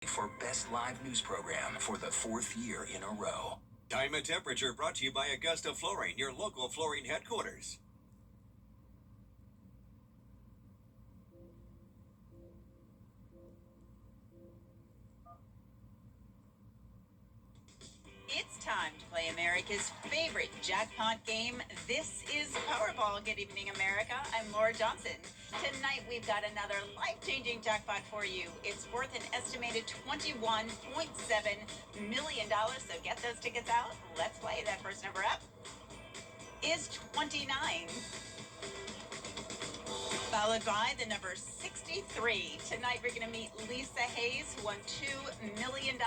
For Best Live News Program for the 4th year in a row. Time and Temperature brought to you by Augusta Flooring, your local flooring headquarters. It's time to play America's favorite jackpot game. This is Powerball. Good evening, America. I'm Laura Johnson. Tonight, we've got another life-changing jackpot for you. It's worth an estimated $21.7 million. So get those tickets out. Let's play. That first number up is 29. Followed by the number 63. Tonight, we're going to meet Lisa Hayes, who won $2 million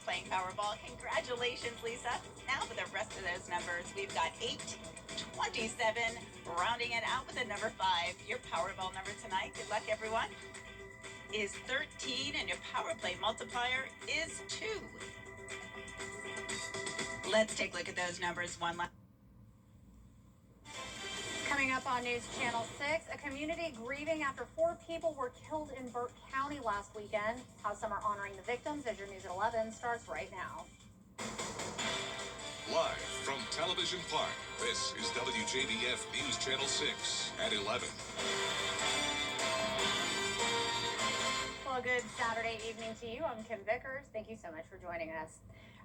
playing Powerball. Congratulations, Lisa. Now for the rest of those numbers, we've got 8, 27, rounding it out with a number 5. Your Powerball number tonight, good luck, everyone, is 13, and your Power Play multiplier is 2. Let's take a look at those numbers one last. Coming up on News Channel 6, a community grieving after 4 people were killed in Burke County last weekend. How some are honoring the victims as your News at 11 starts right now. Live from Television Park, this is WJBF News Channel 6 at 11. Well, good Saturday evening to you. I'm Kim Vickers. Thank you so much for joining us.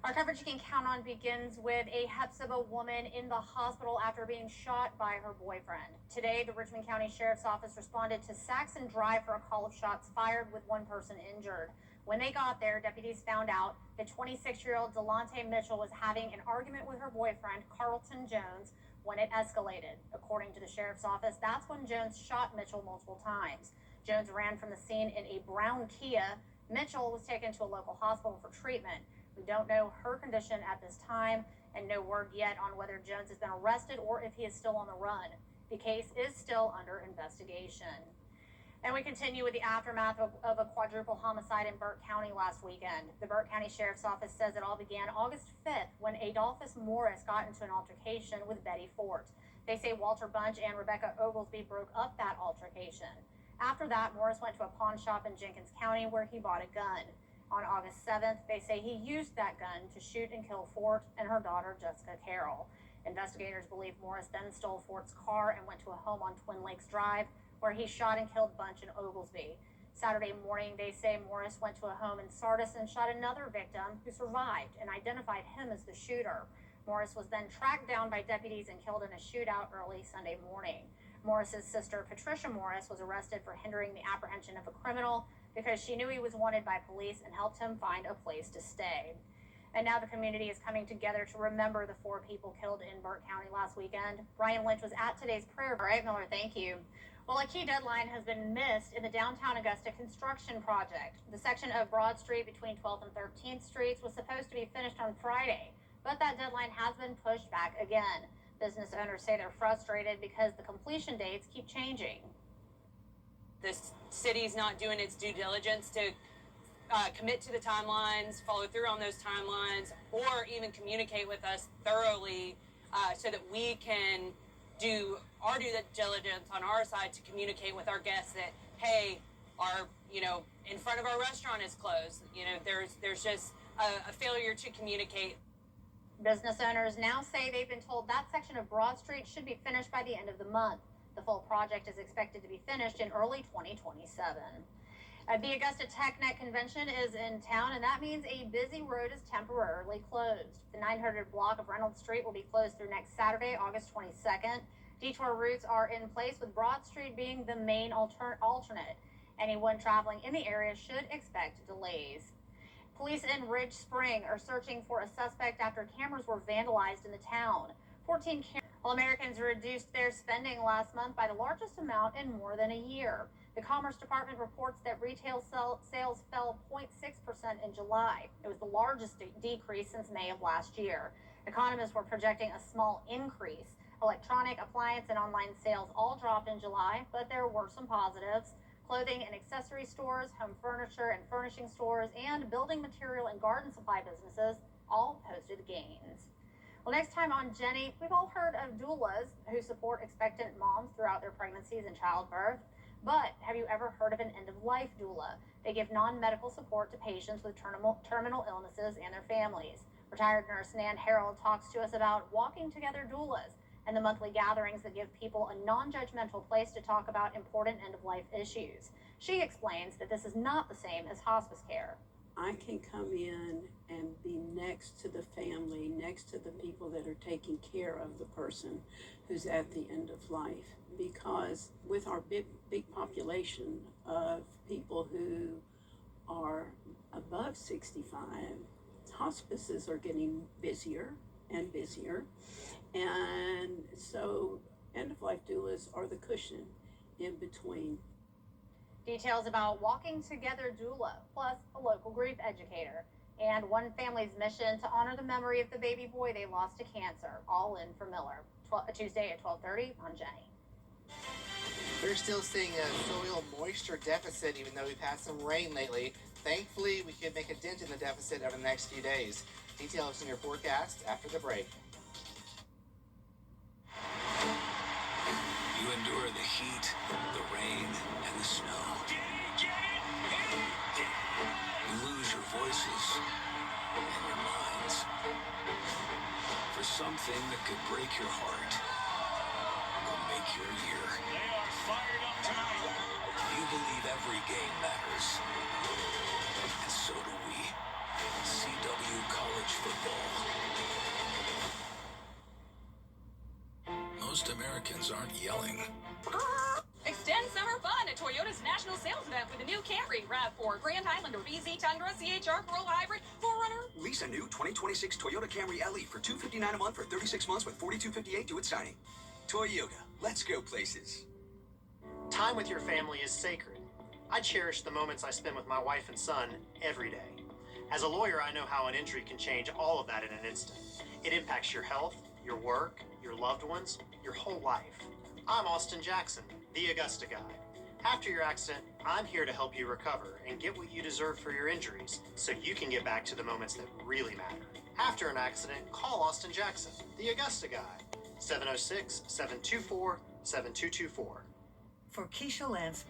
Our coverage you can count on begins with a Hephzibah woman in the hospital after being shot by her boyfriend. Today, the Richmond County Sheriff's Office responded to Saxon Drive for a call of shots fired with 1 person injured. When they got there, deputies found out that 26-year-old Delonte Mitchell was having an argument with her boyfriend, Carlton Jones, when it escalated. According to the Sheriff's Office, that's when Jones shot Mitchell multiple times. Jones ran from the scene in a brown Kia. Mitchell was taken to a local hospital for treatment. We don't know her condition at this time, and no word yet on whether Jones has been arrested or if he is still on the run. The case is still under investigation. And we continue with the aftermath of a quadruple homicide in Burke County last weekend. The Burke County Sheriff's Office says it all began August 5th when Adolphus Morris got into an altercation with Betty Fort. They say Walter Bunch and Rebecca Oglesby broke up that altercation. After that, Morris went to a pawn shop in Jenkins County where he bought a gun. On August 7th, they say he used that gun to shoot and kill Fort and her daughter, Jessica Carroll. Investigators believe Morris then stole Fort's car and went to a home on Twin Lakes Drive, where he shot and killed Bunch and Oglesby. Saturday morning, they say Morris went to a home in Sardis and shot another victim who survived and identified him as the shooter. Morris was then tracked down by deputies and killed in a shootout early Sunday morning. Morris's sister, Patricia Morris, was arrested for hindering the apprehension of a criminal because she knew he was wanted by police and helped him find a place to stay. And now the community is coming together to remember the 4 people killed in Burke County last weekend. Brian Lynch was at today's prayer. All right, Miller, thank you. Well, a key deadline has been missed in the downtown Augusta construction project. The section of Broad Street between 12th and 13th Streets was supposed to be finished on Friday, but that deadline has been pushed back again. Business owners say they're frustrated because the completion dates keep changing. The city's not doing its due diligence to commit to the timelines, follow through on those timelines, or even communicate with us thoroughly so that we can do our due diligence on our side to communicate with our guests that, hey, our, in front of our restaurant is closed. There's just a failure to communicate. Business owners now say they've been told that section of Broad Street should be finished by the end of the month. The full project is expected to be finished in early 2027. The Augusta TechNet Convention is in town, and that means a busy road is temporarily closed. The 900 block of Reynolds Street will be closed through next Saturday, August 22nd. Detour routes are in place, with Broad Street being the main alternate. Anyone traveling in the area should expect delays. Police in Ridge Spring are searching for a suspect after cameras were vandalized in the town. 14 cameras. Well, Americans reduced their spending last month by the largest amount in more than a year. The Commerce Department reports that retail sales fell 0.6% in July. It was the largest decrease since May of last year. Economists were projecting a small increase. Electronic, appliance, and online sales all dropped in July, but there were some positives. Clothing and accessory stores, home furniture and furnishing stores, and building material and garden supply businesses all posted gains. Well, next time on Jenny, we've all heard of doulas who support expectant moms throughout their pregnancies and childbirth. But have you ever heard of an end-of-life doula? They give non-medical support to patients with terminal illnesses and their families. Retired nurse Nan Harold talks to us about walking together doulas and the monthly gatherings that give people a non-judgmental place to talk about important end-of-life issues. She explains that this is not the same as hospice care. I can come in and be next to the family, next to the people that are taking care of the person who's at the end of life. Because with our big population of people who are above 65, hospices are getting busier and busier. And so end-of-life doulas are the cushion in between. Details about Walking Together Doula, plus a local grief educator, and one family's mission to honor the memory of the baby boy they lost to cancer, all in for Miller. Tuesday at 12:30 on Jenny. We're still seeing a soil moisture deficit, even though we've had some rain lately. Thankfully, we could make a dent in the deficit over the next few days. Details in your forecast after the break. You endure the heat, the rain, and the snow. You lose your voices and your minds for something that could break your heart or make your year. They are fired up tonight. You believe every game matters, and so do we. CW College Football. Most Americans aren't yelling. Extend summer fun at Toyota's national sales event with the new Camry, RAV4, Grand Highlander, VZ, Tundra, CHR, Corolla Hybrid, 4Runner. Lease a new 2026 Toyota Camry LE for $259 a month for 36 months with $42.58 due at signing. Toyota, let's go places. Time with your family is sacred. I cherish the moments I spend with my wife and son every day. As a lawyer, I know how an injury can change all of that in an instant. It impacts your health, your work, your loved ones, your whole life. I'm Austin Jackson, the Augusta guy. After your accident, I'm here to help you recover and get what you deserve for your injuries so you can get back to the moments that really matter. After an accident, call Austin Jackson, the Augusta guy. 706-724-7224. For Keisha Lance